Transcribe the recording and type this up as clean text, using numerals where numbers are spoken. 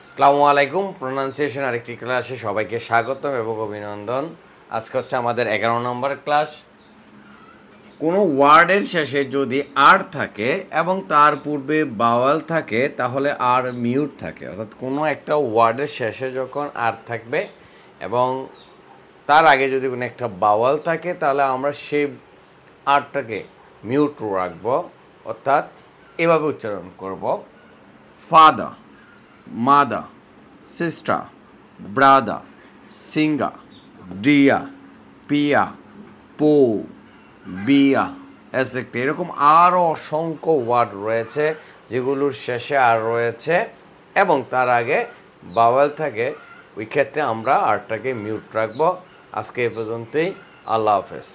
আসসালামু আলাইকুম। প্রোনাউন্সিয়েশন আরেকটি ক্লাসে সবাইকে স্বাগতম এবং অভিনন্দন। আজকে হচ্ছে আমাদের 11 নম্বর ক্লাস। কোনো ওয়ার্ডের শেষে যদি আর থাকে এবং তার পূর্বে বাওয়াল থাকে তাহলে আর মিউট থাকে। অর্থাৎ কোনো একটা ওয়ার্ডের শেষে যখন আর থাকবে এবং তার আগে যদি কোনো একটা বাওয়াল থাকে তাহলে আমরা সেই আরটাকে মিউট রাখবো। অর্থাৎ এভাবে উচ্চারণ করব, father, mother, sister, brother, singer, dear, পিয়া, পো, বিয়া, এসেক্ট। এরকম আরও অসংখ্য ওয়ার্ড রয়েছে যেগুলোর শেষে আর রয়েছে এবং তার আগে বাওয়াল থাকে। ওই ক্ষেত্রে আমরা আরটাকে মিউট রাখবো। আজকে এ পর্যন্তই। আল্লাহ হাফেজ।